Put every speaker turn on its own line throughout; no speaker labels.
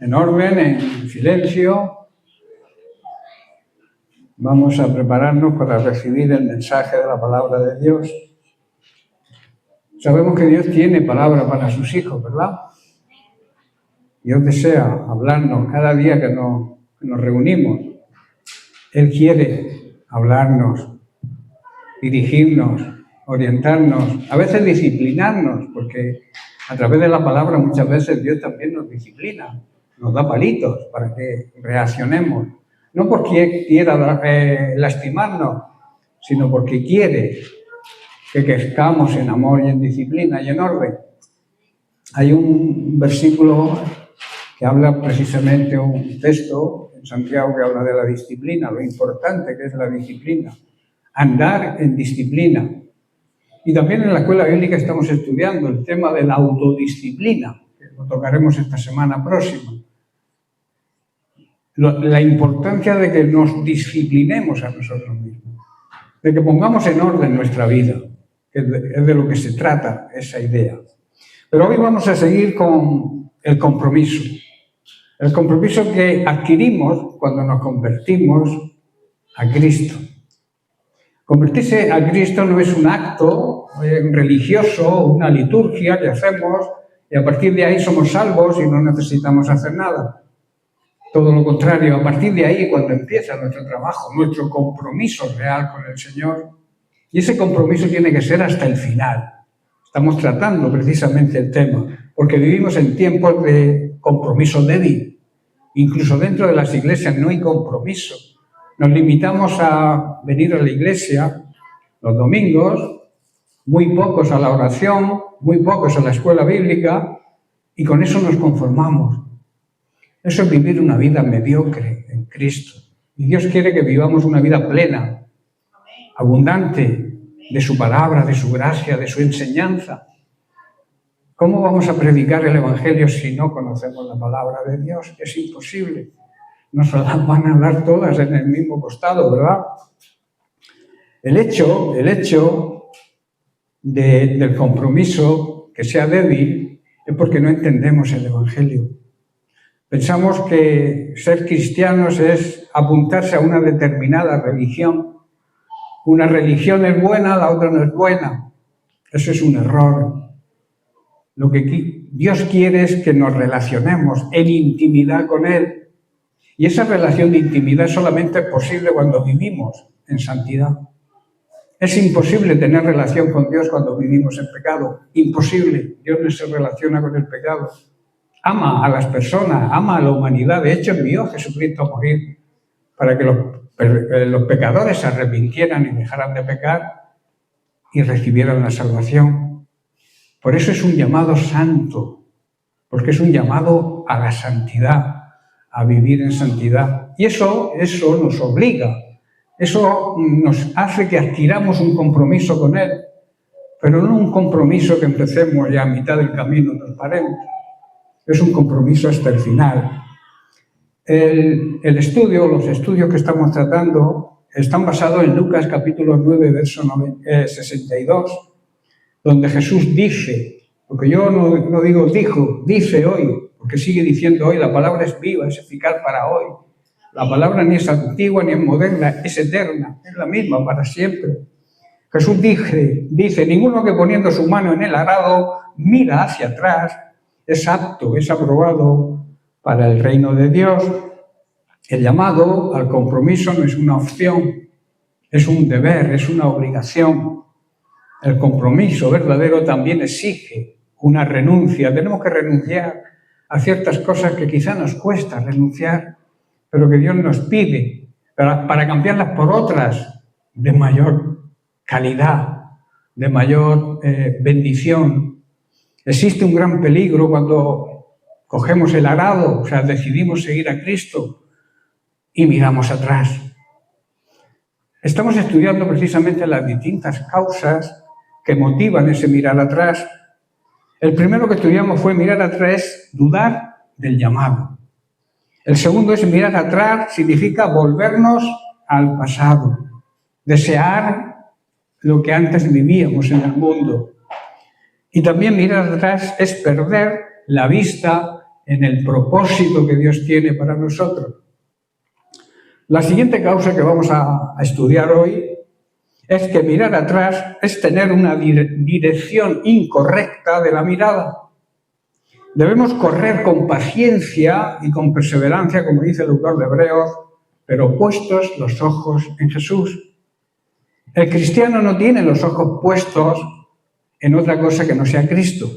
en orden, en silencio. Vamos a prepararnos para recibir el mensaje de la palabra de Dios. Sabemos que Dios tiene palabra para sus hijos, ¿verdad? Dios desea hablarnos cada día que nos reunimos. Él quiere hablarnos, dirigirnos, orientarnos, a veces disciplinarnos, porque a través de la palabra muchas veces Dios también nos disciplina, nos da palitos para que reaccionemos. No porque quiera lastimarnos, sino porque quiere que crezcamos en amor y en disciplina y en orden. Hay un versículo que habla precisamente, un texto en Santiago que habla de la disciplina, lo importante que es la disciplina, andar en disciplina. Y también en la escuela bíblica estamos estudiando el tema de la autodisciplina, que lo tocaremos esta semana próxima. La importancia de que nos disciplinemos a nosotros mismos, de que pongamos en orden nuestra vida, que es de lo que se trata esa idea. Pero hoy vamos a seguir con el compromiso que adquirimos cuando nos convertimos a Cristo. Convertirse a Cristo no es un acto religioso, una liturgia que hacemos y a partir de ahí somos salvos y no necesitamos hacer nada. Todo lo contrario, a partir de ahí cuando empieza nuestro trabajo, nuestro compromiso real con el Señor. Y ese compromiso tiene que ser hasta el final. Estamos tratando precisamente el tema, porque vivimos en tiempos de compromiso débil. Incluso dentro de las iglesias no hay compromiso. Nos limitamos a venir a la iglesia los domingos, muy pocos a la oración, muy pocos a la escuela bíblica, y con eso nos conformamos. Eso es vivir una vida mediocre en Cristo. Y Dios quiere que vivamos una vida plena, abundante de su palabra, de su gracia, de su enseñanza. ¿Cómo vamos a predicar el Evangelio si no conocemos la palabra de Dios? Es imposible. Nos van a dar todas en el mismo costado, ¿verdad? El hecho del compromiso que sea débil es porque no entendemos el Evangelio. Pensamos que ser cristianos es apuntarse a una determinada religión. Una religión es buena, la otra no es buena. Eso es un error. Lo que Dios quiere es que nos relacionemos en intimidad con Él. Y esa relación de intimidad solamente es posible cuando vivimos en santidad. Es imposible tener relación con Dios cuando vivimos en pecado. Imposible. Dios no se relaciona con el pecado. Ama a las personas, ama a la humanidad. De hecho, envió a Jesucristo a morir para que los pecadores se arrepintieran y dejaran de pecar y recibieran la salvación. Por eso es un llamado santo, porque es un llamado a la santidad, a vivir en santidad. Y eso nos obliga, eso nos hace que adquiramos un compromiso con Él, pero no un compromiso que empecemos y a mitad del camino nos paremos. Es un compromiso hasta el final. Los estudios que estamos tratando están basados en Lucas capítulo 9, verso 62, donde Jesús dice, porque yo no digo dijo, dice hoy, porque sigue diciendo hoy, la palabra es viva, es eficaz para hoy. La palabra ni es antigua ni es moderna, es eterna, es la misma para siempre. Jesús dice, ninguno que poniendo su mano en el arado mira hacia atrás, es apto, es aprobado para el reino de Dios. El llamado al compromiso no es una opción, es un deber, es una obligación. El compromiso verdadero también exige una renuncia. Tenemos que renunciar a ciertas cosas que quizá nos cuesta renunciar, pero que Dios nos pide para cambiarlas por otras de mayor calidad, de mayor bendición. Existe un gran peligro cuando cogemos el arado, o sea, decidimos seguir a Cristo y miramos atrás. Estamos estudiando precisamente las distintas causas que motivan ese mirar atrás. El primero que estudiamos fue mirar atrás, dudar del llamado. El segundo es mirar atrás, significa volvernos al pasado, desear lo que antes vivíamos en el mundo. Y también mirar atrás es perder la vista en el propósito que Dios tiene para nosotros. La siguiente causa que vamos a estudiar hoy es que mirar atrás es tener una dirección incorrecta de la mirada. Debemos correr con paciencia y con perseverancia, como dice el autor de Hebreos, pero puestos los ojos en Jesús. El cristiano no tiene los ojos puestos en otra cosa que no sea Cristo.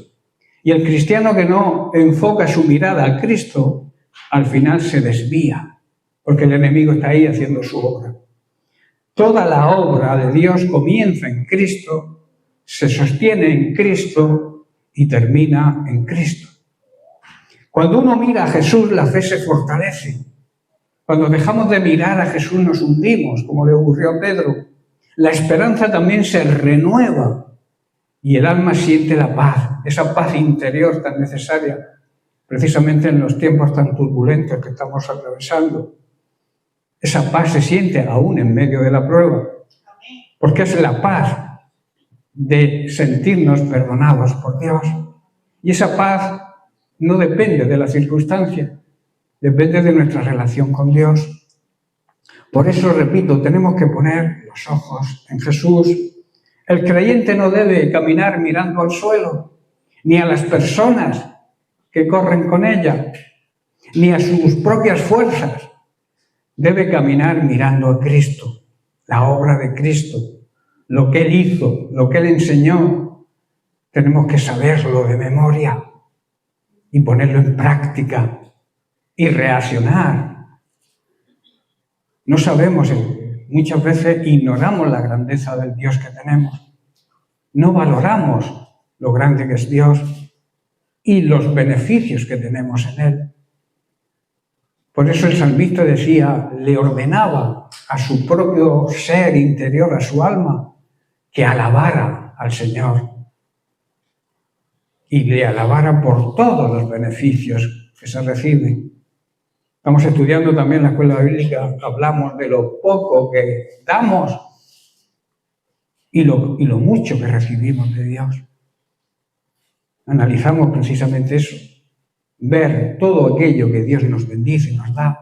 Y el cristiano que no enfoca su mirada a Cristo, al final se desvía, porque el enemigo está ahí haciendo su obra. Toda la obra de Dios comienza en Cristo, se sostiene en Cristo y termina en Cristo. Cuando uno mira a Jesús, la fe se fortalece. Cuando dejamos de mirar a Jesús, nos hundimos, como le ocurrió a Pedro. La esperanza también se renueva y el alma siente la paz, esa paz interior tan necesaria, precisamente en los tiempos tan turbulentos que estamos atravesando. Esa paz se siente aún en medio de la prueba, porque es la paz de sentirnos perdonados por Dios. Y esa paz no depende de la circunstancia, depende de nuestra relación con Dios. Por eso, repito, tenemos que poner los ojos en Jesús. El creyente no debe caminar mirando al suelo, ni a las personas que corren con ella, ni a sus propias fuerzas. Debe caminar mirando a Cristo, la obra de Cristo, lo que Él hizo, lo que Él enseñó. Tenemos que saberlo de memoria y ponerlo en práctica y reaccionar. No sabemos, muchas veces ignoramos la grandeza del Dios que tenemos. No valoramos lo grande que es Dios y los beneficios que tenemos en Él. Por eso el salmista decía, le ordenaba a su propio ser interior, a su alma, que alabara al Señor. Y le alabara por todos los beneficios que se reciben. Estamos estudiando también en la escuela bíblica, hablamos de lo poco que damos y lo mucho que recibimos de Dios. Analizamos precisamente eso, ver todo aquello que Dios nos bendice y nos da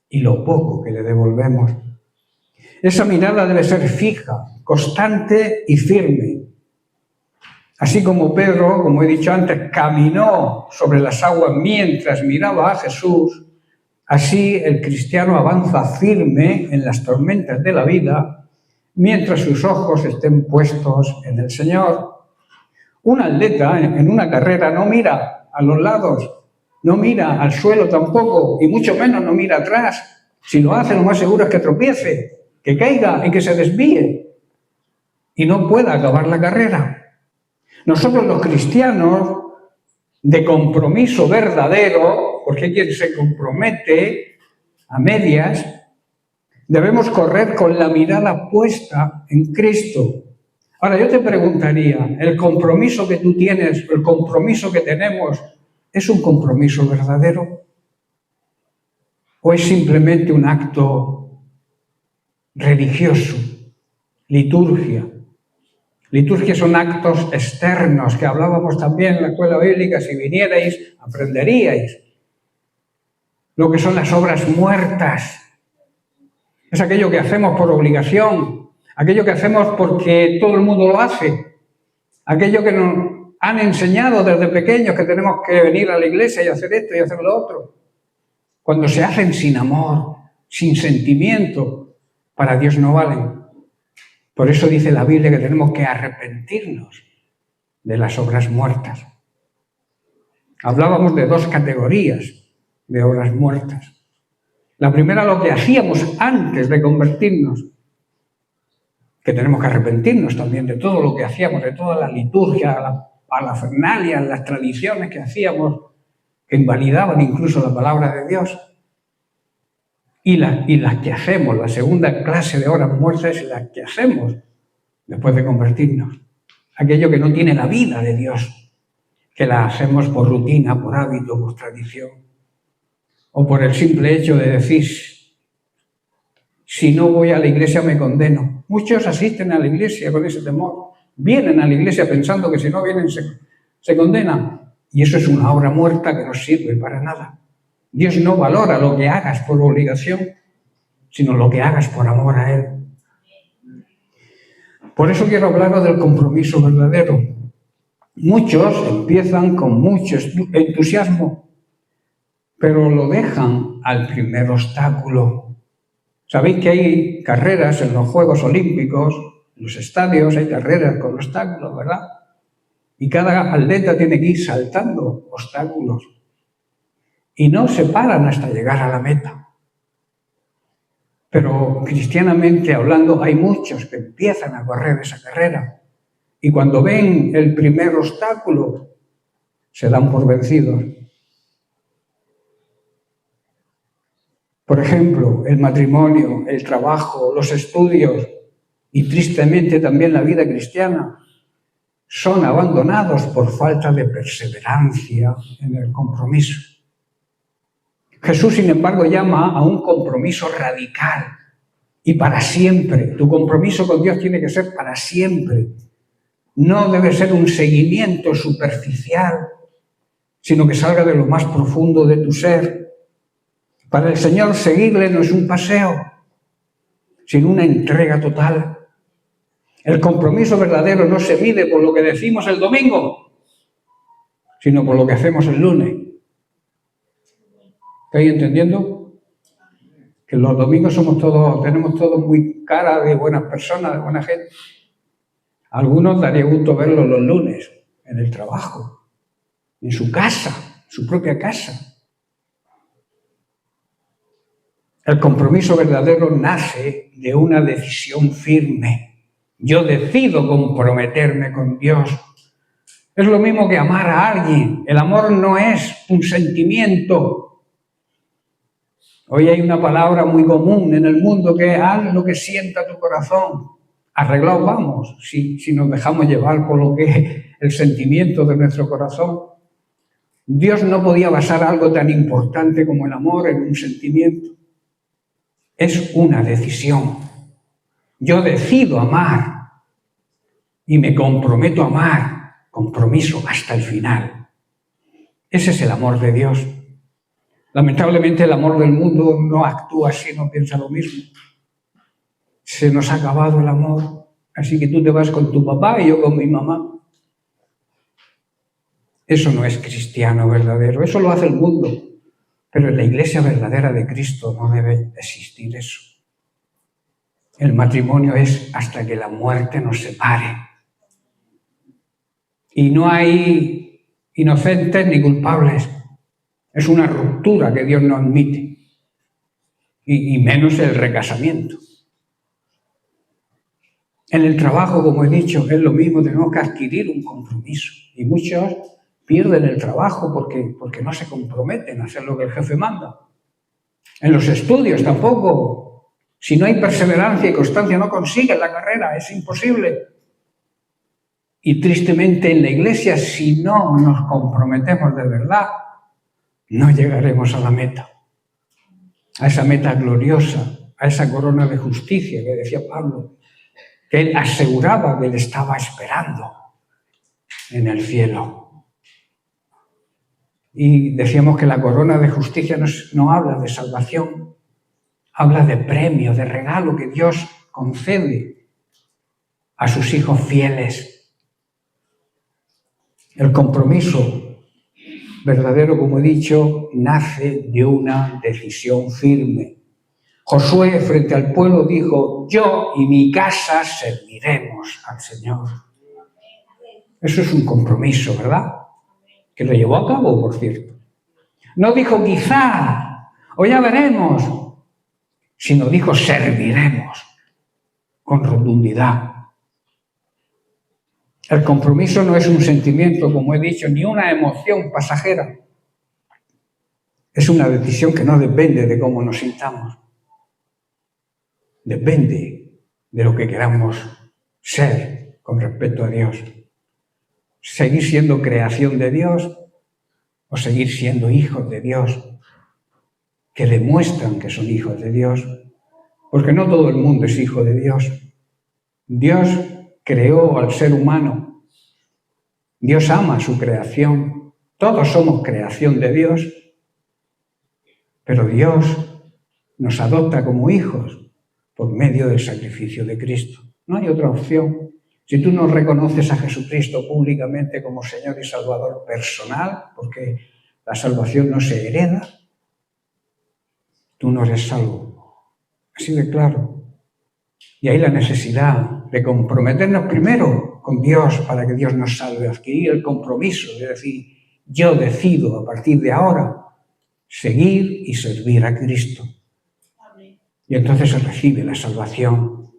y lo poco que le devolvemos. Esa mirada debe ser fija, constante y firme. Así como Pedro, como he dicho antes, caminó sobre las aguas mientras miraba a Jesús, así el cristiano avanza firme en las tormentas de la vida mientras sus ojos estén puestos en el Señor. Un atleta en una carrera no mira a los lados, no mira al suelo tampoco, y mucho menos no mira atrás. Si lo hace, lo más seguro es que tropiece, que caiga y que se desvíe y no pueda acabar la carrera. Nosotros los cristianos, de compromiso verdadero, porque hay quien se compromete a medias, debemos correr con la mirada puesta en Cristo. Ahora, yo te preguntaría, ¿el compromiso que tú tienes, el compromiso que tenemos, es un compromiso verdadero? ¿O es simplemente un acto religioso, liturgia? Liturgia son actos externos, que hablábamos también en la escuela bíblica, si vinierais, aprenderíais. Lo que son las obras muertas. Es aquello que hacemos por obligación, aquello que hacemos porque todo el mundo lo hace, aquello que nos han enseñado desde pequeños que tenemos que venir a la iglesia y hacer esto y hacer lo otro. Cuando se hacen sin amor, sin sentimiento, para Dios no valen. Por eso dice la Biblia que tenemos que arrepentirnos de las obras muertas. Hablábamos de dos categorías de obras muertas. La primera, lo que hacíamos antes de convertirnos, que tenemos que arrepentirnos también de todo lo que hacíamos, de toda la liturgia, a la fernalia, las tradiciones que hacíamos, que invalidaban incluso la palabra de Dios. Y las que hacemos, la segunda clase de obras muertas es la que hacemos después de convertirnos. Aquello que no tiene la vida de Dios, que la hacemos por rutina, por hábito, por tradición. O por el simple hecho de decir, si no voy a la iglesia me condeno. Muchos asisten a la iglesia con ese temor. Vienen a la iglesia pensando que si no vienen se condenan. Y eso es una obra muerta que no sirve para nada. Dios no valora lo que hagas por obligación, sino lo que hagas por amor a Él. Por eso quiero hablaros del compromiso verdadero. Muchos empiezan con mucho entusiasmo, pero lo dejan al primer obstáculo. Sabéis que hay carreras en los Juegos Olímpicos, en los estadios hay carreras con obstáculos, ¿verdad? Y cada atleta tiene que ir saltando obstáculos. Y no se paran hasta llegar a la meta. Pero cristianamente hablando, hay muchos que empiezan a correr esa carrera. Y cuando ven el primer obstáculo, se dan por vencidos. Por ejemplo, el matrimonio, el trabajo, los estudios y tristemente también la vida cristiana son abandonados por falta de perseverancia en el compromiso. Jesús, sin embargo, llama a un compromiso radical y para siempre. Tu compromiso con Dios tiene que ser para siempre. No debe ser un seguimiento superficial, sino que salga de lo más profundo de tu ser. Para el Señor, seguirle no es un paseo, sino una entrega total. El compromiso verdadero no se mide por lo que decimos el domingo, sino por lo que hacemos el lunes. ¿Estáis entendiendo? Que los domingos tenemos todos muy cara de buenas personas, de buena gente. A algunos daría gusto verlos los lunes, en el trabajo, en su casa, su propia casa. El compromiso verdadero nace de una decisión firme. Yo decido comprometerme con Dios. Es lo mismo que amar a alguien. El amor no es un sentimiento. Hoy hay una palabra muy común en el mundo que es haz lo que sienta tu corazón. Arreglados vamos, si nos dejamos llevar por lo que es el sentimiento de nuestro corazón. Dios no podía basar algo tan importante como el amor en un sentimiento. Es una decisión. Yo decido amar y me comprometo a amar, compromiso hasta el final. Ese es el amor de Dios. Lamentablemente el amor del mundo no actúa así, no piensa lo mismo. Se nos ha acabado el amor, así que tú te vas con tu papá y yo con mi mamá. Eso no es cristiano verdadero, eso lo hace el mundo. Pero en la iglesia verdadera de Cristo no debe existir eso. El matrimonio es hasta que la muerte nos separe. Y no hay inocentes ni culpables. Es una ruptura que Dios no admite. Y menos el recasamiento. En el trabajo, como he dicho, es lo mismo, tenemos que adquirir un compromiso. Y muchos pierden el trabajo porque no se comprometen a hacer lo que el jefe manda. En los estudios tampoco. Si no hay perseverancia y constancia, no consiguen la carrera, es imposible. Y tristemente en la iglesia, si no nos comprometemos de verdad, no llegaremos a la meta. A esa meta gloriosa, a esa corona de justicia que decía Pablo, que él aseguraba que él estaba esperando en el cielo. Y decíamos que la corona de justicia no habla de salvación, habla de premio, de regalo que Dios concede a sus hijos fieles. El compromiso verdadero, como he dicho, nace de una decisión firme. Josué, frente al pueblo, dijo: yo y mi casa serviremos al Señor. Eso es un compromiso, ¿verdad? Que lo llevó a cabo, por cierto. No dijo quizá, o ya veremos, sino dijo serviremos, con rotundidad. El compromiso no es un sentimiento, como he dicho, ni una emoción pasajera. Es una decisión que no depende de cómo nos sintamos. Depende de lo que queramos ser con respecto a Dios. Seguir siendo creación de Dios o seguir siendo hijos de Dios, que demuestran que son hijos de Dios. Porque no todo el mundo es hijo de Dios. Dios creó al ser humano. Dios ama su creación. Todos somos creación de Dios, pero Dios nos adopta como hijos por medio del sacrificio de Cristo. No hay otra opción. Si tú no reconoces a Jesucristo públicamente como Señor y Salvador personal, porque la salvación no se hereda, tú no eres salvo. Así de claro. Y hay la necesidad de comprometernos primero con Dios para que Dios nos salve, adquirir el compromiso de decir, yo decido a partir de ahora seguir y servir a Cristo. Y entonces se recibe la salvación.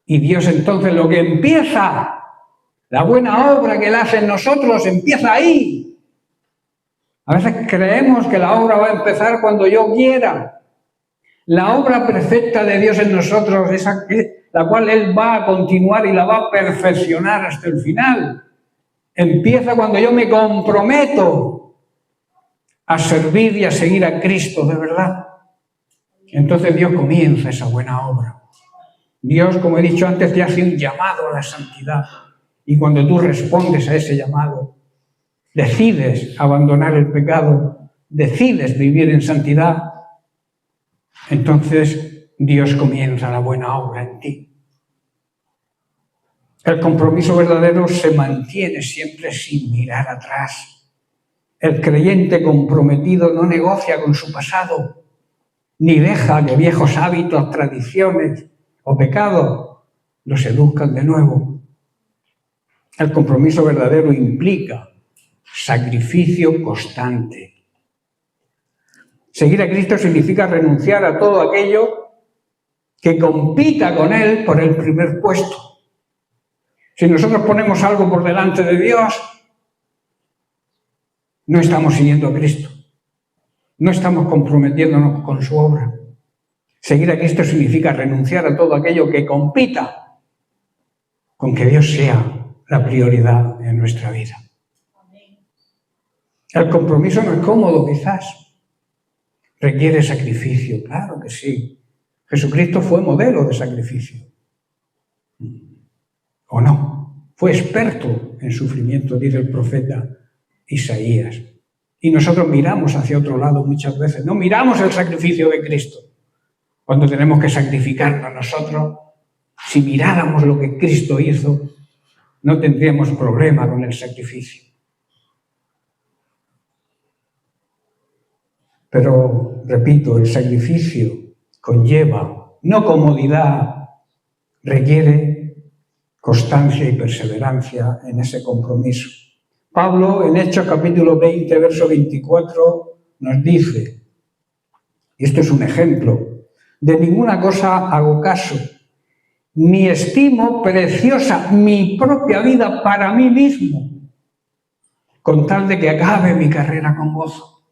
Y Dios entonces lo que empieza, la buena obra que Él hace en nosotros, empieza ahí. A veces creemos que la obra va a empezar cuando yo quiera. La obra perfecta de Dios en nosotros, la cual Él va a continuar y la va a perfeccionar hasta el final, empieza cuando yo me comprometo a servir y a seguir a Cristo de verdad. Entonces Dios comienza esa buena obra. Dios, como he dicho antes, te hace un llamado a la santidad. Y cuando tú respondes a ese llamado, decides abandonar el pecado, decides vivir en santidad, entonces Dios comienza la buena obra en ti. El compromiso verdadero se mantiene siempre sin mirar atrás. El creyente comprometido no negocia con su pasado, ni deja que viejos hábitos, tradiciones o pecados lo seduzcan de nuevo. El compromiso verdadero implica sacrificio constante. Seguir a Cristo significa renunciar a todo aquello que compita con Él por el primer puesto. Si nosotros ponemos algo por delante de Dios, no estamos siguiendo a Cristo. No estamos comprometiéndonos con su obra. Seguir a Cristo significa renunciar a todo aquello que compita con que Dios sea la prioridad en nuestra vida. El compromiso no es cómodo, quizás. Requiere sacrificio, claro que sí. Jesucristo fue modelo de sacrificio. ¿O no? Fue experto en sufrimiento, dice el profeta Isaías. Y nosotros miramos hacia otro lado muchas veces. No miramos el sacrificio de Cristo. Cuando tenemos que sacrificarnos nosotros, si miráramos lo que Cristo hizo, no tendríamos problema con el sacrificio. Pero, repito, el sacrificio conlleva, no comodidad, requiere constancia y perseverancia en ese compromiso. Pablo, en Hechos capítulo 20, verso 24, nos dice, y esto es un ejemplo, de ninguna cosa hago caso, ni estimo preciosa mi propia vida para mí mismo, con tal de que acabe mi carrera con gozo.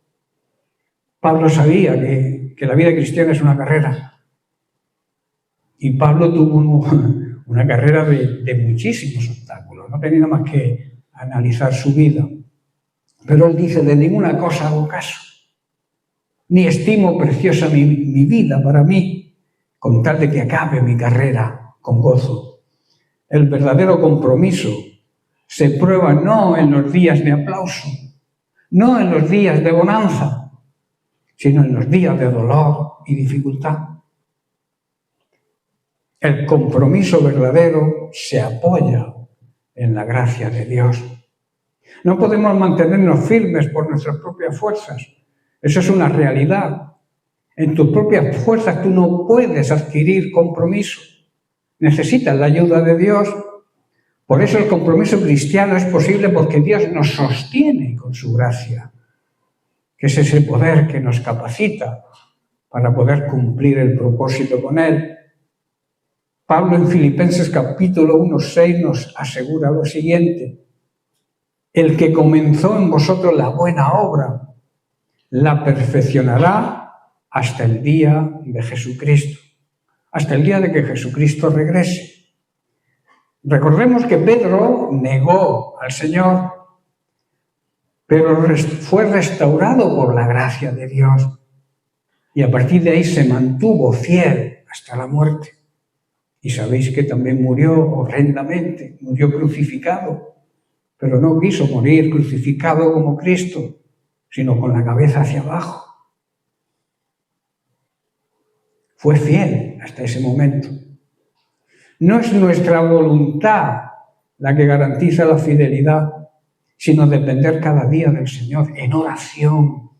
Pablo sabía que la vida cristiana es una carrera. Y Pablo tuvo una carrera de muchísimos obstáculos. No tenía más que analizar su vida. Pero él dice, de ninguna cosa hago caso. Ni estimo preciosa mi vida para mí, con tal de que acabe mi carrera con gozo. El verdadero compromiso se prueba no en los días de aplauso, no en los días de bonanza, sino en los días de dolor y dificultad. El compromiso verdadero se apoya en la gracia de Dios. No podemos mantenernos firmes por nuestras propias fuerzas. Eso es una realidad. En tus propias fuerzas tú no puedes adquirir compromiso. Necesitas la ayuda de Dios. Por eso el compromiso cristiano es posible porque Dios nos sostiene con su gracia, que es ese poder que nos capacita para poder cumplir el propósito con Él. Pablo en Filipenses capítulo 1:6 nos asegura lo siguiente: el que comenzó en vosotros la buena obra, la perfeccionará hasta el día de Jesucristo, hasta el día de que Jesucristo regrese. Recordemos que Pedro negó al Señor, pero fue restaurado por la gracia de Dios. Y a partir de ahí se mantuvo fiel hasta la muerte. Y sabéis que también murió horrendamente, murió crucificado. pero no quiso morir crucificado como Cristo, sino con la cabeza hacia abajo. Fue fiel hasta ese momento. No es nuestra voluntad la que garantiza la fidelidad, sino depender cada día del Señor en oración.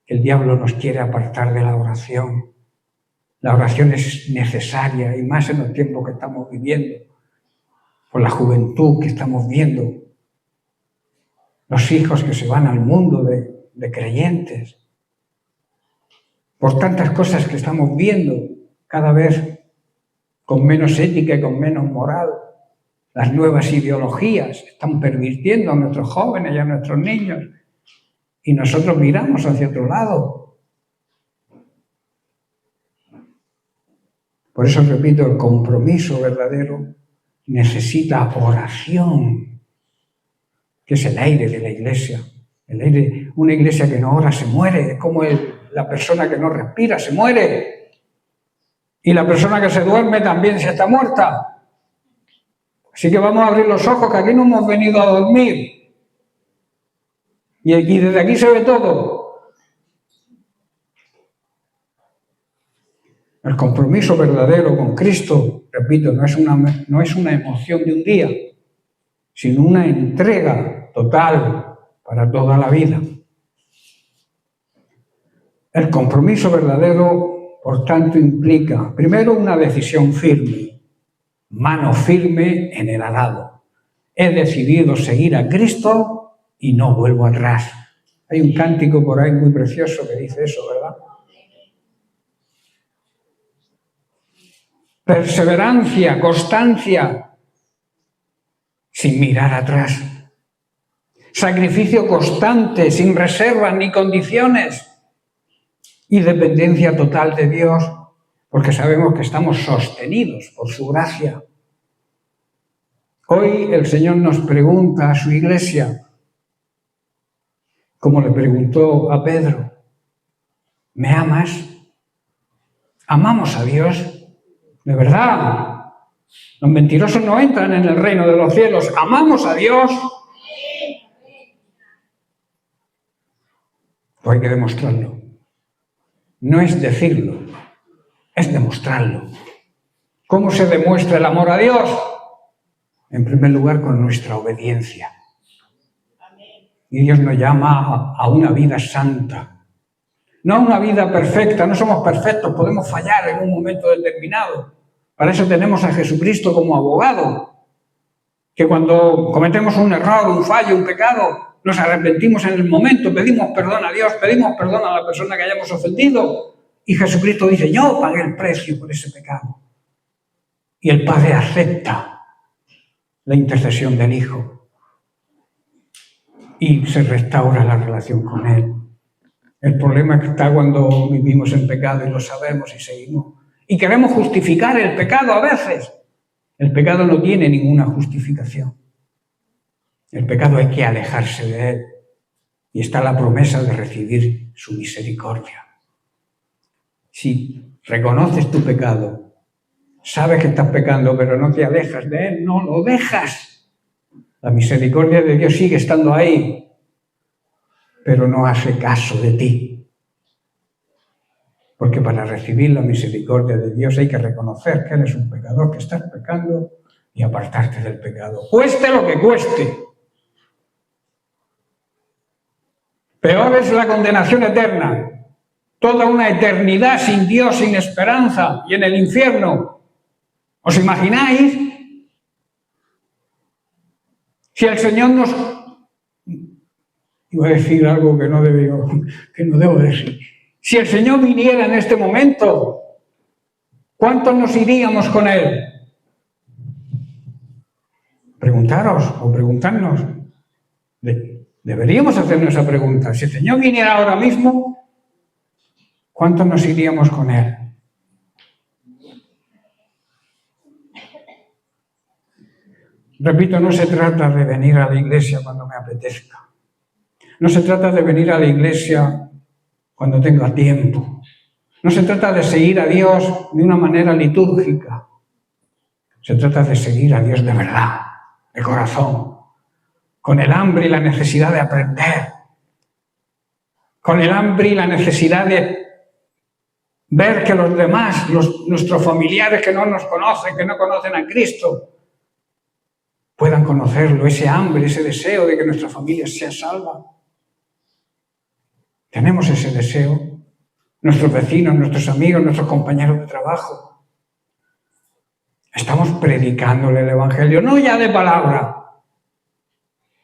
El diablo nos quiere apartar de la oración. La oración es necesaria, y más en los tiempos que estamos viviendo, por la juventud que estamos viendo, los hijos que se van al mundo de creyentes, por tantas cosas que estamos viendo cada vez con menos ética y con menos moral. Las nuevas ideologías están pervirtiendo a nuestros jóvenes y a nuestros niños, y nosotros miramos hacia otro lado. Por eso repito, el compromiso verdadero necesita oración, que es el aire de la iglesia. El aire, una iglesia que no ora se muere, es como la persona que no respira se muere. Y la persona que se duerme también se está muerta. Así que vamos a abrir los ojos, que aquí no hemos venido a dormir. Y desde aquí se ve todo. El compromiso verdadero con Cristo, repito, no es una emoción de un día, sino una entrega total para toda la vida. El compromiso verdadero, por tanto, implica, primero, una decisión firme, mano firme en el arado. He decidido seguir a Cristo y no vuelvo atrás. Hay un cántico por ahí muy precioso que dice eso, ¿verdad? Perseverancia, constancia, sin mirar atrás. Sacrificio constante, sin reservas ni condiciones. Y dependencia total de Dios, porque sabemos que estamos sostenidos por su gracia. Hoy el Señor nos pregunta a su iglesia, como le preguntó a Pedro, ¿me amas? ¿Amamos a Dios? De verdad, los mentirosos no entran en el reino de los cielos. ¿Amamos a Dios? Pues hay que demostrarlo. No es decirlo, es demostrarlo. ¿Cómo se demuestra el amor a Dios? En primer lugar, con nuestra obediencia. Y Dios nos llama a una vida santa. No a una vida perfecta, no somos perfectos, podemos fallar en un momento determinado. Para eso tenemos a Jesucristo como abogado, que cuando cometemos un error, un fallo, un pecado, nos arrepentimos en el momento, pedimos perdón a Dios, pedimos perdón a la persona que hayamos ofendido, y Jesucristo dice, yo pagué el precio por ese pecado. Y el Padre acepta la intercesión del Hijo y se restaura la relación con Él. El problema está cuando vivimos en pecado y lo sabemos y seguimos. Y queremos justificar el pecado a veces. El pecado no tiene ninguna justificación. El pecado hay que alejarse de él. Y está la promesa de recibir su misericordia. Si reconoces tu pecado, sabes que estás pecando, pero no te alejas de él, no lo dejas. La misericordia de Dios sigue estando ahí, pero no hace caso de ti. Porque para recibir la misericordia de Dios hay que reconocer que eres un pecador, que estás pecando y apartarte del pecado. Cueste lo que cueste. Peor es la condenación eterna. Toda una eternidad sin Dios, sin esperanza y en el infierno. ¿Os imagináis? Si el Señor nos... Iba a decir algo que no debo decir. Si el Señor viniera en este momento, ¿cuántos nos iríamos con Él? Preguntaros o preguntarnos. Deberíamos hacernos esa pregunta. Si el Señor viniera ahora mismo, ¿cuántos nos iríamos con Él? Repito, no se trata de venir a la iglesia cuando me apetezca. No se trata de venir a la iglesia cuando tenga tiempo. No se trata de seguir a Dios de una manera litúrgica. Se trata de seguir a Dios de verdad, de corazón. con el hambre y la necesidad de aprender, con el hambre y la necesidad de ver que los demás, nuestros familiares que no nos conocen, que no conocen a Cristo, puedan conocerlo, ese hambre, ese deseo de que nuestra familia sea salva. Tenemos ese deseo, nuestros vecinos, nuestros amigos, nuestros compañeros de trabajo. Estamos predicándole el Evangelio, no ya de palabra,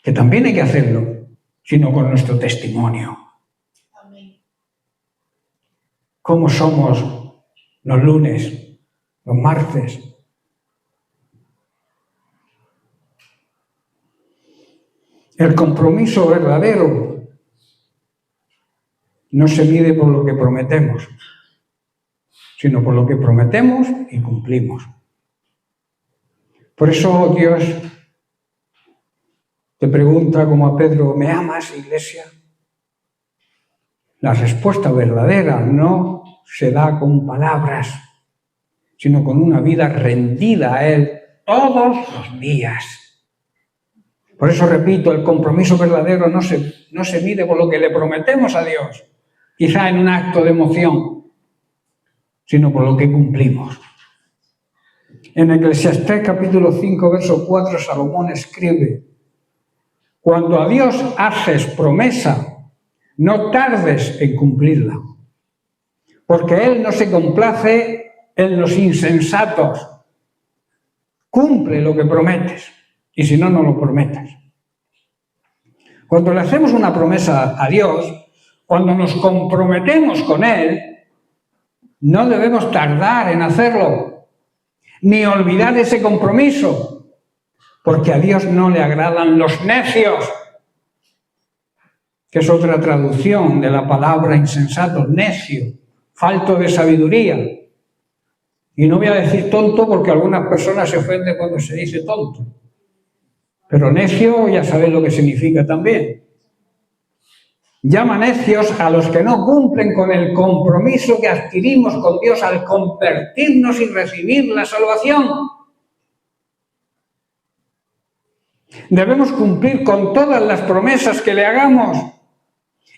que también hay que hacerlo, sino con nuestro testimonio. Amén. ¿Cómo somos los lunes, los martes? El compromiso verdadero no se mide por lo que prometemos, sino por lo que prometemos y cumplimos. Por eso Dios te pregunta como a Pedro, ¿me amas, iglesia? La respuesta verdadera no se da con palabras, sino con una vida rendida a Él todos los días. Por eso repito, el compromiso verdadero no se mide por lo que le prometemos a Dios, quizá en un acto de emoción, sino por lo que cumplimos. En Eclesiastés capítulo 5, verso 4, Salomón escribe, cuando a Dios haces promesa, no tardes en cumplirla, porque Él no se complace en los insensatos. Cumple lo que prometes, y si no, no lo prometas. Cuando le hacemos una promesa a Dios, cuando nos comprometemos con Él, no debemos tardar en hacerlo, ni olvidar ese compromiso, porque a Dios no le agradan los necios, que es otra traducción de la palabra insensato, necio, falto de sabiduría. Y no voy a decir tonto porque algunas personas se ofenden cuando se dice tonto. Pero necio ya sabéis lo que significa también. Llama necios a los que no cumplen con el compromiso que adquirimos con Dios al convertirnos y recibir la salvación. Debemos cumplir con todas las promesas que le hagamos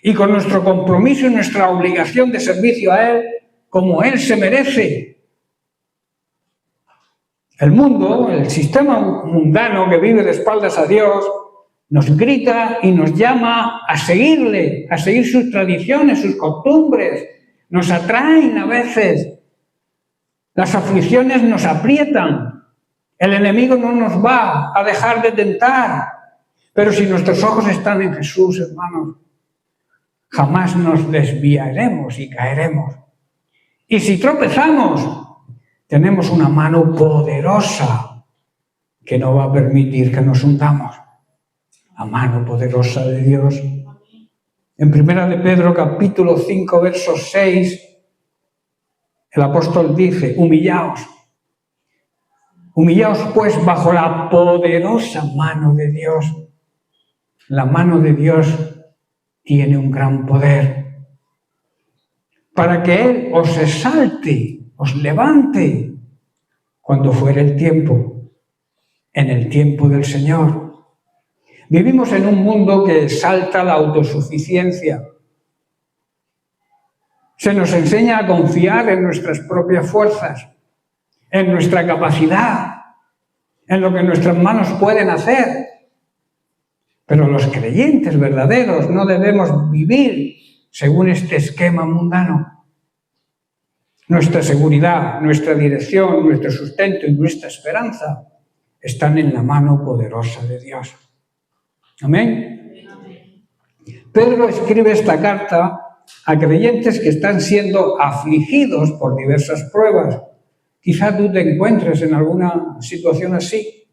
y con nuestro compromiso y nuestra obligación de servicio a Él como Él se merece. El mundo, el sistema mundano que vive de espaldas a Dios, nos grita y nos llama a seguirle, a seguir sus tradiciones, sus costumbres. Nos atraen a veces. Las aflicciones nos aprietan. El enemigo no nos va a dejar de tentar. Pero si nuestros ojos están en Jesús, hermanos, jamás nos desviaremos y caeremos. Y si tropezamos, tenemos una mano poderosa que no va a permitir que nos hundamos. La mano poderosa de Dios. En 1 de Pedro capítulo 5, verso 6, el apóstol dice, humillaos pues bajo la poderosa mano de Dios. La mano de Dios tiene un gran poder para que Él os exalte, os levante cuando fuere el tiempo, en el tiempo del Señor. Vivimos en un mundo que exalta la autosuficiencia. Se nos enseña a confiar en nuestras propias fuerzas, en nuestra capacidad, en lo que nuestras manos pueden hacer. Pero los creyentes verdaderos no debemos vivir según este esquema mundano. Nuestra seguridad, nuestra dirección, nuestro sustento y nuestra esperanza están en la mano poderosa de Dios. Amén. Pedro escribe esta carta a creyentes que están siendo afligidos por diversas pruebas. Quizá tú te encuentres en alguna situación así.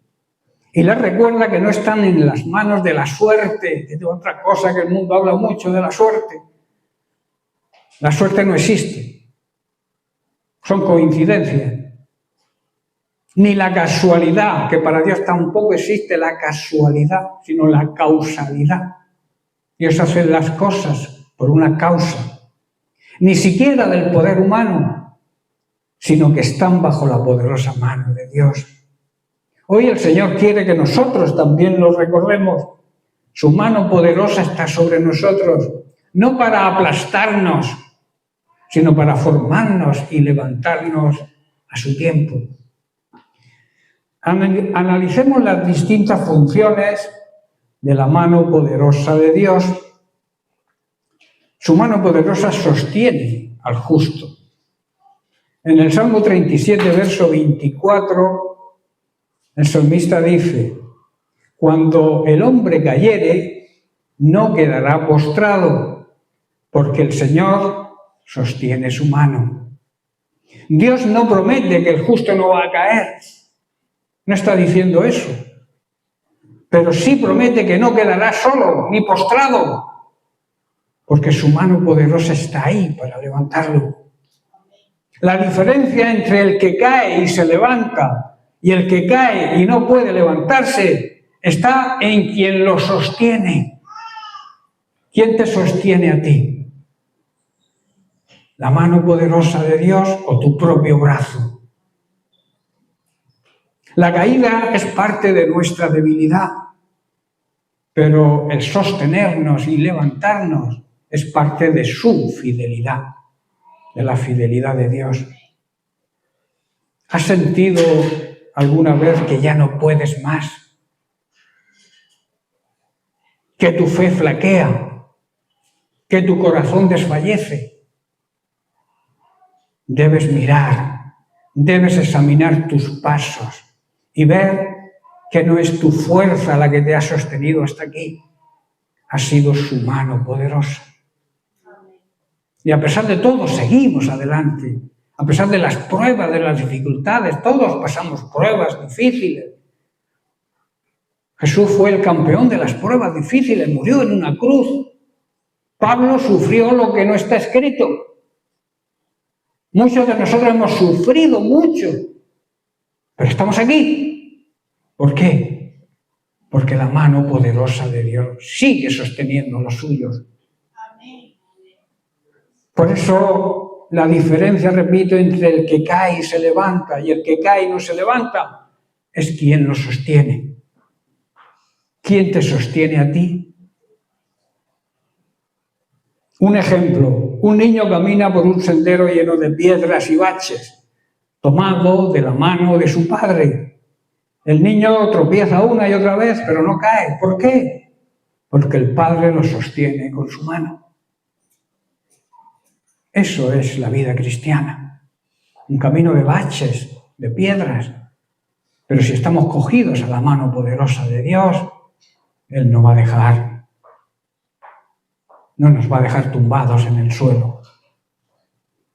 Y les recuerda que no están en las manos de la suerte, que es otra cosa que el mundo habla mucho de la suerte. La suerte no existe. Son coincidencias. Ni la casualidad, que para Dios tampoco existe la casualidad, sino la causalidad. Dios hace las cosas por una causa. Ni siquiera del poder humano, sino que están bajo la poderosa mano de Dios. Hoy el Señor quiere que nosotros también lo recordemos, Su mano poderosa está sobre nosotros, no para aplastarnos, sino para formarnos y levantarnos a su tiempo. Analicemos las distintas funciones de la mano poderosa de Dios. Su mano poderosa sostiene al justo. En el Salmo 37, verso 24, el salmista dice: cuando el hombre cayere, no quedará postrado, porque el Señor sostiene su mano. Dios no promete que el justo no va a caer. No está diciendo eso. Pero sí promete que no quedará solo ni postrado, porque su mano poderosa está ahí para levantarlo. La diferencia entre el que cae y se levanta y el que cae y no puede levantarse está en quien lo sostiene. ¿Quién te sostiene a ti? ¿La mano poderosa de Dios o tu propio brazo? La caída es parte de nuestra debilidad, pero el sostenernos y levantarnos es parte de su fidelidad, de la fidelidad de Dios. ¿Has sentido alguna vez que ya no puedes más? ¿Que tu fe flaquea? ¿Que tu corazón desfallece? Debes mirar, debes examinar tus pasos y ver que no es tu fuerza la que te ha sostenido hasta aquí, ha sido su mano poderosa. Y a pesar de todo, seguimos adelante. A pesar de las pruebas, de las dificultades, todos pasamos pruebas difíciles. Jesús fue el campeón de las pruebas difíciles, murió en una cruz. Pablo sufrió lo que no está escrito. Muchos de nosotros hemos sufrido mucho, pero estamos aquí. ¿Por qué? Porque la mano poderosa de Dios sigue sosteniendo los suyos. Por eso la diferencia, repito, entre el que cae y se levanta y el que cae y no se levanta es quién lo sostiene. ¿Quién te sostiene a ti? Un ejemplo, un niño camina por un sendero lleno de piedras y baches, tomado de la mano de su padre. El niño tropieza una y otra vez, pero no cae. ¿Por qué? Porque el padre lo sostiene con su mano. Eso es la vida cristiana, un camino de baches, de piedras. Pero si estamos cogidos a la mano poderosa de Dios, Él no va a dejar, no nos va a dejar tumbados en el suelo.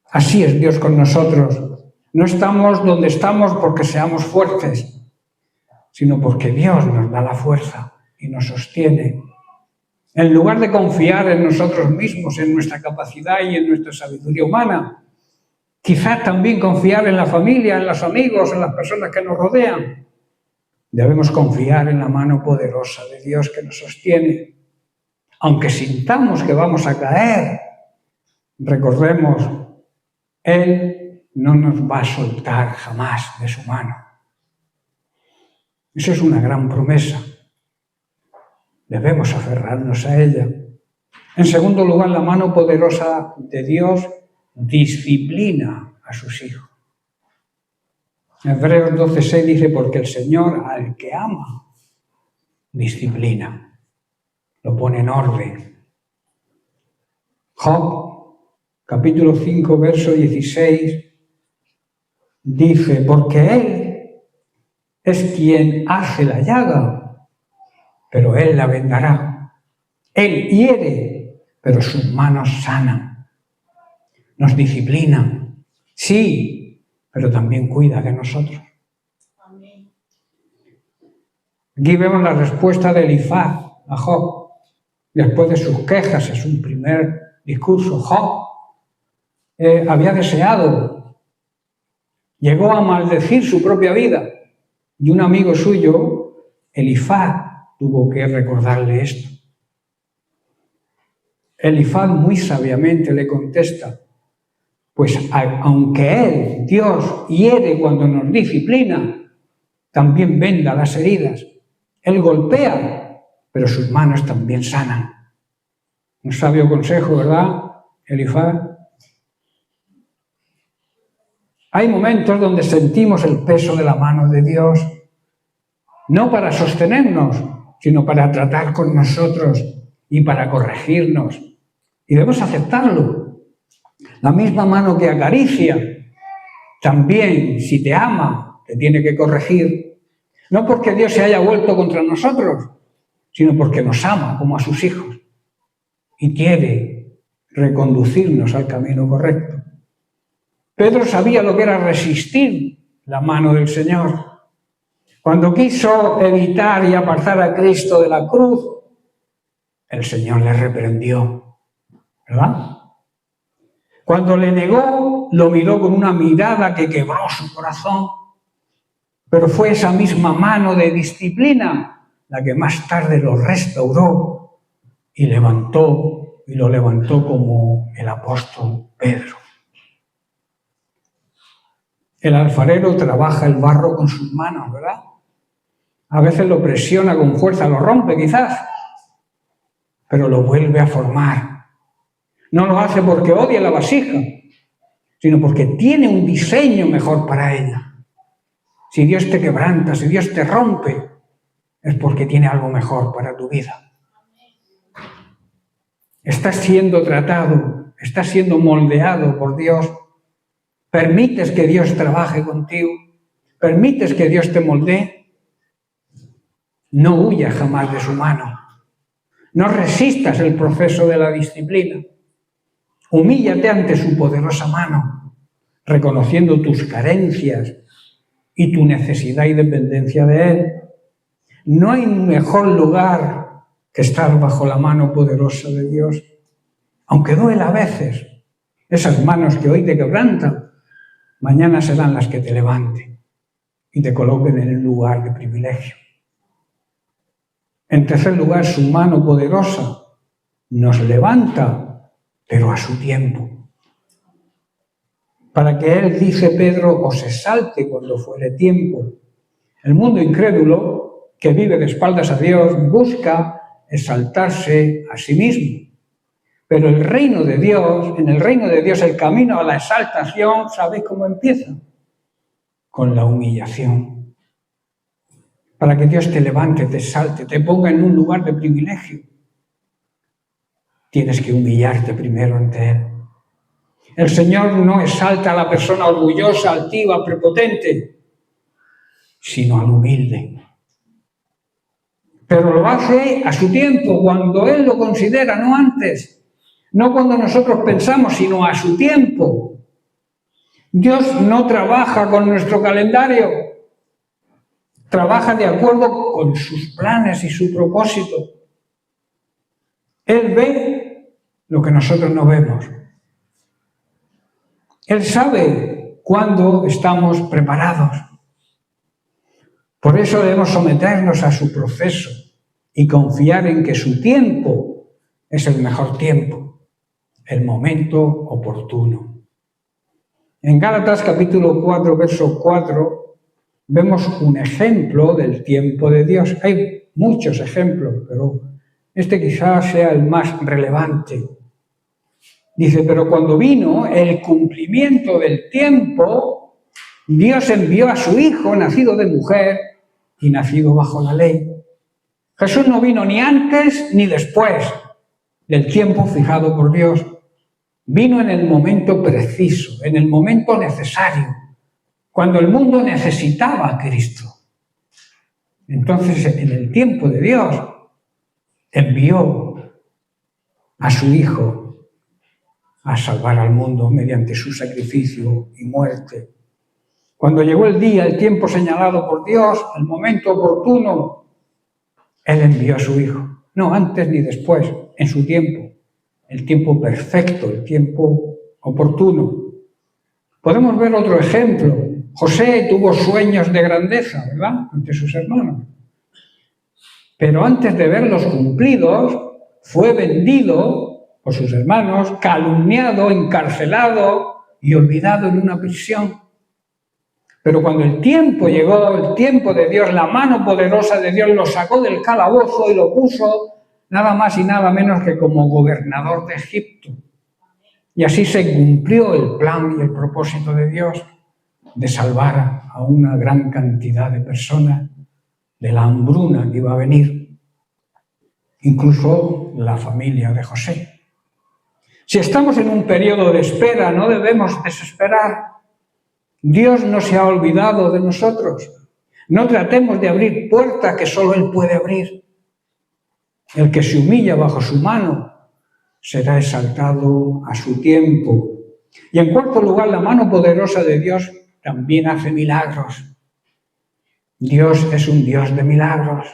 Así es Dios con nosotros. No estamos donde estamos porque seamos fuertes, sino porque Dios nos da la fuerza y nos sostiene. En lugar de confiar en nosotros mismos, en nuestra capacidad y en nuestra sabiduría humana, quizás también confiar en la familia, en los amigos, en las personas que nos rodean. Debemos confiar en la mano poderosa de Dios que nos sostiene. Aunque sintamos que vamos a caer, recordemos, Él no nos va a soltar jamás de su mano. Eso es una gran promesa. Debemos aferrarnos a ella. En segundo lugar, la mano poderosa de Dios disciplina a sus hijos. Hebreos 12:6 dice: porque el Señor al que ama, disciplina, lo pone en orden. Job, capítulo 5, verso 16, dice: porque Él es quien hace la llaga, pero Él la vendará. Él hiere, pero sus manos sanan. Nos disciplina, sí, pero también cuida de nosotros. Amén. Aquí vemos la respuesta de Elifaz a Job. Después de sus quejas, es un primer discurso. Job había deseado, llegó a maldecir su propia vida. Y un amigo suyo, Elifaz, tuvo que recordarle esto. Elifaz muy sabiamente le contesta: pues aunque Él, Dios, hiere cuando nos disciplina, también venda las heridas. Él golpea, pero sus manos también sanan. Un sabio consejo, ¿verdad, Elifaz? Hay momentos donde sentimos el peso de la mano de Dios, no para sostenernos, sino para tratar con nosotros y para corregirnos. Y debemos aceptarlo. La misma mano que acaricia, también, si te ama, te tiene que corregir. No porque Dios se haya vuelto contra nosotros, sino porque nos ama como a sus hijos y quiere reconducirnos al camino correcto. Pedro sabía lo que era resistir la mano del Señor. Cuando quiso evitar y apartar a Cristo de la cruz, el Señor le reprendió, ¿verdad? Cuando le negó, lo miró con una mirada que quebró su corazón, pero fue esa misma mano de disciplina la que más tarde lo restauró y lo levantó como el apóstol Pedro. El alfarero trabaja el barro con sus manos, ¿verdad? A veces lo presiona con fuerza, lo rompe quizás, pero lo vuelve a formar. No lo hace porque odia la vasija, sino porque tiene un diseño mejor para ella. Si Dios te quebranta, si Dios te rompe, es porque tiene algo mejor para tu vida. Estás siendo tratado, estás siendo moldeado por Dios. Permites que Dios trabaje contigo, permites que Dios te moldee. No huyas jamás de su mano. No resistas el proceso de la disciplina. Humíllate ante su poderosa mano, reconociendo tus carencias y tu necesidad y dependencia de Él. No hay mejor lugar que estar bajo la mano poderosa de Dios. Aunque duela a veces, esas manos que hoy te quebrantan, mañana serán las que te levanten y te coloquen en el lugar de privilegio. En tercer lugar, su mano poderosa nos levanta, pero a su tiempo. Para que Él, dice Pedro, os exalte cuando fuere tiempo. El mundo incrédulo, que vive de espaldas a Dios, busca exaltarse a sí mismo. Pero en el reino de Dios, el camino a la exaltación, ¿sabéis cómo empieza? Con la humillación. Para que Dios te levante, te exalte, te ponga en un lugar de privilegio, tienes que humillarte primero ante Él. El Señor no exalta a la persona orgullosa, altiva, prepotente, sino al humilde. Pero lo hace a su tiempo, cuando Él lo considera, no antes. No cuando nosotros pensamos, sino a su tiempo. Dios no trabaja con nuestro calendario. Trabaja de acuerdo con sus planes y su propósito. Él ve lo que nosotros no vemos. Él sabe cuándo estamos preparados. Por eso debemos someternos a su proceso y confiar en que su tiempo es el mejor tiempo, el momento oportuno. En Gálatas capítulo 4, verso 4, vemos un ejemplo del tiempo de Dios. Hay muchos ejemplos, pero este quizás sea el más relevante. Dice, pero cuando vino el cumplimiento del tiempo, Dios envió a su Hijo, nacido de mujer y nacido bajo la ley. Jesús no vino ni antes ni después del tiempo fijado por Dios. Vino en el momento preciso, en el momento necesario, cuando el mundo necesitaba a Cristo. Entonces, en el tiempo de Dios, envió a su Hijo a salvar al mundo mediante su sacrificio y muerte. Cuando llegó el día, el tiempo señalado por Dios, el momento oportuno, Él envió a su Hijo. No antes ni después, en su tiempo. El tiempo perfecto, el tiempo oportuno. Podemos ver otro ejemplo. José tuvo sueños de grandeza, ¿verdad?, ante sus hermanos. Pero antes de verlos cumplidos, fue vendido por sus hermanos, calumniado, encarcelado y olvidado en una prisión. Pero cuando el tiempo llegó, el tiempo de Dios, la mano poderosa de Dios lo sacó del calabozo y lo puso nada más y nada menos que como gobernador de Egipto. Y así se cumplió el plan y el propósito de Dios de salvar a una gran cantidad de personas de la hambruna que iba a venir, incluso la familia de José. Si estamos en un periodo de espera, no debemos desesperar. Dios no se ha olvidado de nosotros. No tratemos de abrir puertas que solo Él puede abrir. El que se humilla bajo su mano será exaltado a su tiempo. Y en cuarto lugar, la mano poderosa de Dios también hace milagros. Dios es un Dios de milagros.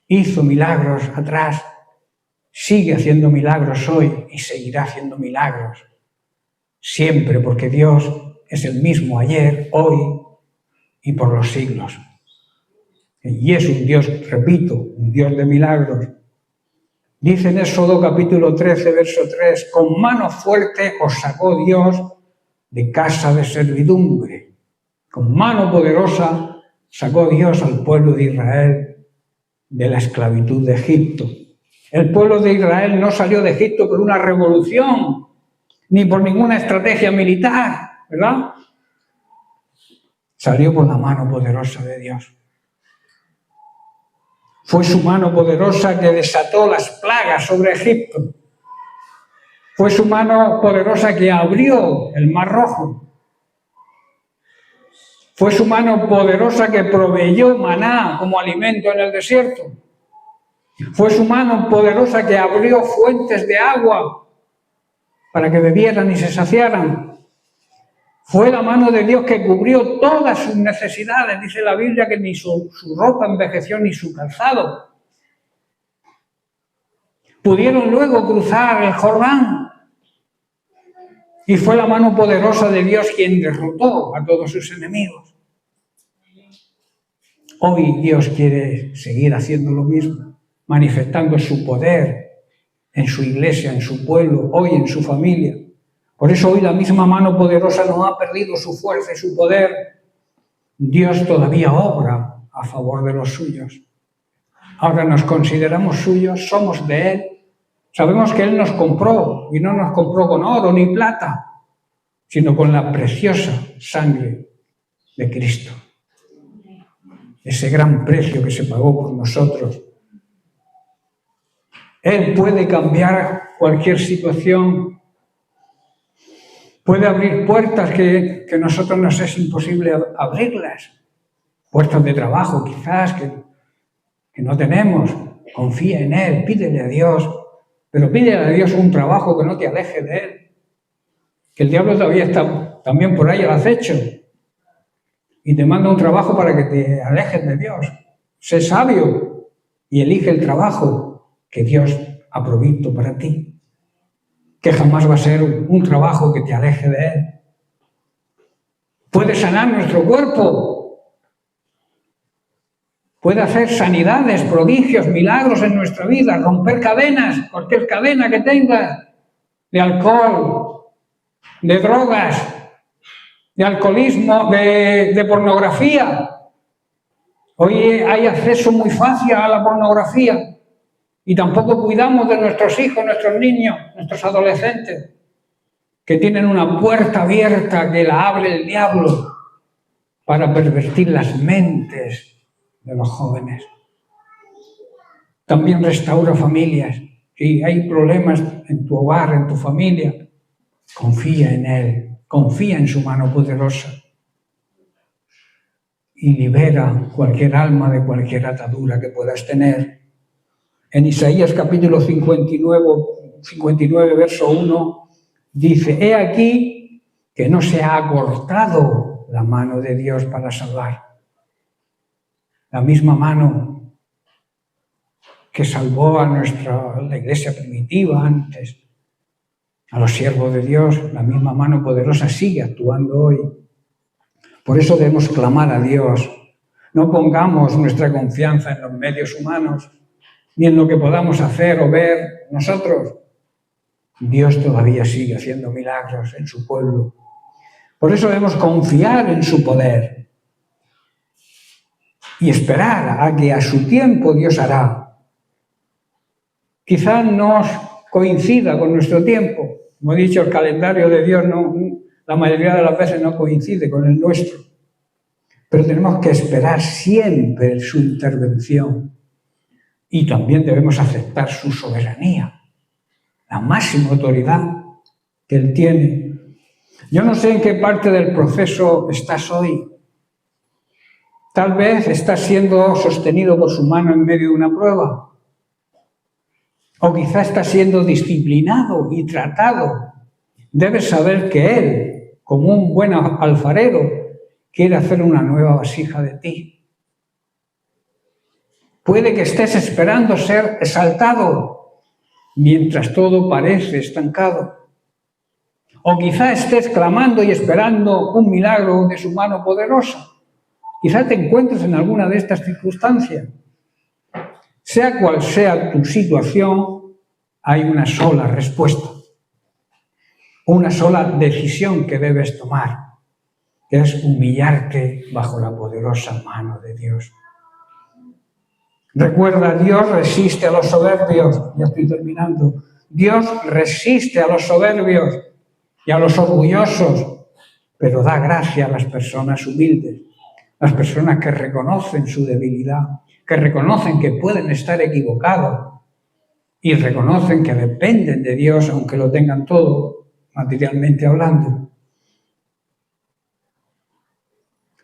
Hizo milagros atrás, sigue haciendo milagros hoy y seguirá haciendo milagros. Siempre, porque Dios es el mismo ayer, hoy y por los siglos. Y es un Dios, repito, un Dios de milagros. Dice en Éxodo capítulo 13, verso 3, con mano fuerte os sacó Dios de casa de servidumbre. Con mano poderosa sacó Dios al pueblo de Israel de la esclavitud de Egipto. El pueblo de Israel no salió de Egipto por una revolución, ni por ninguna estrategia militar, ¿verdad? Salió por la mano poderosa de Dios. Fue su mano poderosa que desató las plagas sobre Egipto. Fue su mano poderosa que abrió el Mar Rojo. Fue su mano poderosa que proveyó maná como alimento en el desierto. Fue su mano poderosa que abrió fuentes de agua para que bebieran y se saciaran. Fue la mano de Dios que cubrió todas sus necesidades. Dice la Biblia que ni su ropa envejeció ni su calzado. Pudieron luego cruzar el Jordán. Y fue la mano poderosa de Dios quien derrotó a todos sus enemigos. Hoy Dios quiere seguir haciendo lo mismo, manifestando su poder en su iglesia, en su pueblo, hoy en su familia. Por eso hoy la misma mano poderosa no ha perdido su fuerza y su poder. Dios todavía obra a favor de los suyos. Ahora nos consideramos suyos, somos de Él. Sabemos que Él nos compró y no nos compró con oro ni plata, sino con la preciosa sangre de Cristo. Ese gran precio que se pagó por nosotros. Él puede cambiar cualquier situación. Puede abrir puertas que a nosotros nos es imposible abrirlas. Puertas de trabajo, quizás, que no tenemos. Confía en Él, pídele a Dios. Pero pídele a Dios un trabajo que no te aleje de Él. Que el diablo todavía está también por ahí al acecho. Y te manda un trabajo para que te alejes de Dios. Sé sabio y elige el trabajo que Dios ha provisto para ti. Que jamás va a ser un trabajo que te aleje de Él. Puede sanar nuestro cuerpo. Puede hacer sanidades, prodigios, milagros en nuestra vida, romper cadenas, cualquier cadena que tengas, de alcohol, de drogas, de alcoholismo, de pornografía. Hoy hay acceso muy fácil a la pornografía. Y tampoco cuidamos de nuestros hijos, nuestros niños, nuestros adolescentes, que tienen una puerta abierta que la abre el diablo para pervertir las mentes de los jóvenes. También restaura familias. Si hay problemas en tu hogar, en tu familia, confía en Él, confía en su mano poderosa y libera cualquier alma de cualquier atadura que puedas tener. En Isaías capítulo 59, verso 1, dice, he aquí que no se ha acortado la mano de Dios para salvar. La misma mano que salvó a la iglesia primitiva antes, a los siervos de Dios, la misma mano poderosa sigue actuando hoy. Por eso debemos clamar a Dios. No pongamos nuestra confianza en los medios humanos, ni en lo que podamos hacer o ver nosotros. Dios todavía sigue haciendo milagros en su pueblo. Por eso debemos confiar en su poder y esperar a que a su tiempo Dios hará. Quizás no coincida con nuestro tiempo. Como he dicho, el calendario de Dios la mayoría de las veces no coincide con el nuestro. Pero tenemos que esperar siempre su intervención. Y también debemos aceptar su soberanía, la máxima autoridad que Él tiene. Yo no sé en qué parte del proceso estás hoy. Tal vez estás siendo sostenido por su mano en medio de una prueba. O quizá estás siendo disciplinado y tratado. Debes saber que Él, como un buen alfarero, quiere hacer una nueva vasija de ti. Puede que estés esperando ser exaltado mientras todo parece estancado. O quizá estés clamando y esperando un milagro de su mano poderosa. Quizá te encuentres en alguna de estas circunstancias. Sea cual sea tu situación, hay una sola respuesta. Una sola decisión que debes tomar, que es humillarte bajo la poderosa mano de Dios. Recuerda, Dios resiste a los soberbios. Ya estoy terminando. Dios resiste a los soberbios y a los orgullosos, pero da gracia a las personas humildes, las personas que reconocen su debilidad, que reconocen que pueden estar equivocados y reconocen que dependen de Dios, aunque lo tengan todo, materialmente hablando.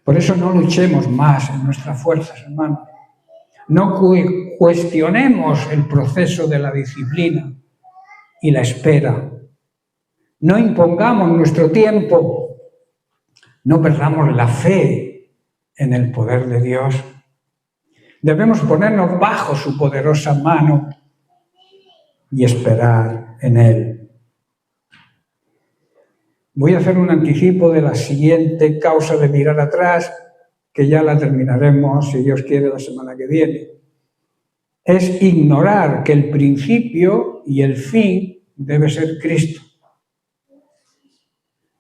Por eso no luchemos más en nuestras fuerzas, hermanos. No cuestionemos el proceso de la disciplina y la espera. No impongamos nuestro tiempo. No perdamos la fe en el poder de Dios. Debemos ponernos bajo su poderosa mano y esperar en Él. Voy a hacer un anticipo de la siguiente causa de mirar atrás, que ya la terminaremos, si Dios quiere, la semana que viene. Es ignorar que el principio y el fin debe ser Cristo.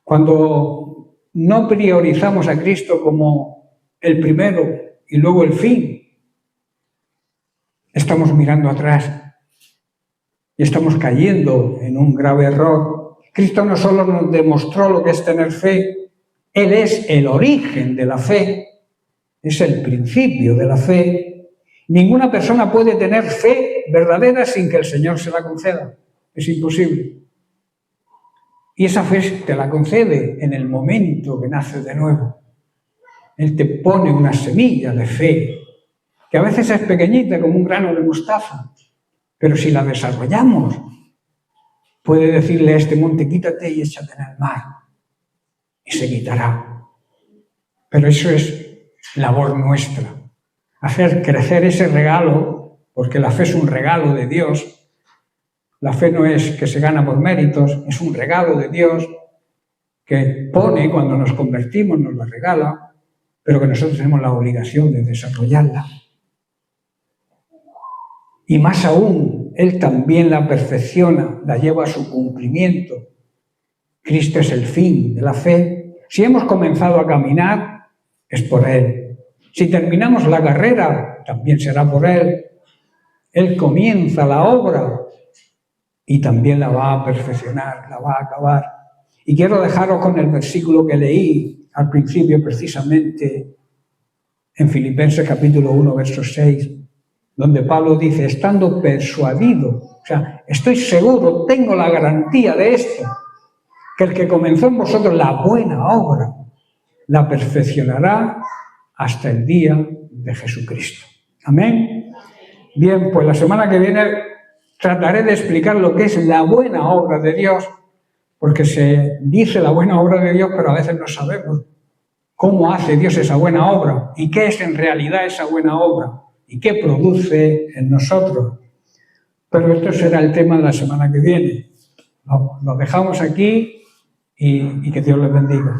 Cuando no priorizamos a Cristo como el primero y luego el fin, estamos mirando atrás y estamos cayendo en un grave error. Cristo no solo nos demostró lo que es tener fe, Él es el origen de la fe, es el principio de la fe. Ninguna persona puede tener fe verdadera sin que el Señor se la conceda. Es imposible. Y esa fe te la concede en el momento que naces de nuevo. Él te pone una semilla de fe, que a veces es pequeñita como un grano de mostaza, pero si la desarrollamos, puede decirle a este monte, quítate y échate en el mar, y se quitará. Pero eso es labor nuestra, hacer crecer ese regalo, porque la fe es un regalo de Dios. La fe no es que se gana por méritos, es un regalo de Dios que pone cuando nos convertimos, nos la regala, pero que nosotros tenemos la obligación de desarrollarla. Y más aún, Él también la perfecciona, la lleva a su cumplimiento. Cristo es el fin de la fe. Si hemos comenzado a caminar, es por Él. Si terminamos la carrera, también será por Él. Él comienza la obra y también la va a perfeccionar, la va a acabar. Y quiero dejaros con el versículo que leí al principio, precisamente en Filipenses capítulo 1, verso 6, donde Pablo dice, estando persuadido, o sea, estoy seguro, tengo la garantía de esto, que el que comenzó en vosotros la buena obra, la perfeccionará hasta el día de Jesucristo. Amén. Bien, pues la semana que viene trataré de explicar lo que es la buena obra de Dios, porque se dice la buena obra de Dios, pero a veces no sabemos cómo hace Dios esa buena obra y qué es en realidad esa buena obra y qué produce en nosotros. Pero esto será el tema de la semana que viene. Lo dejamos aquí y que Dios les bendiga.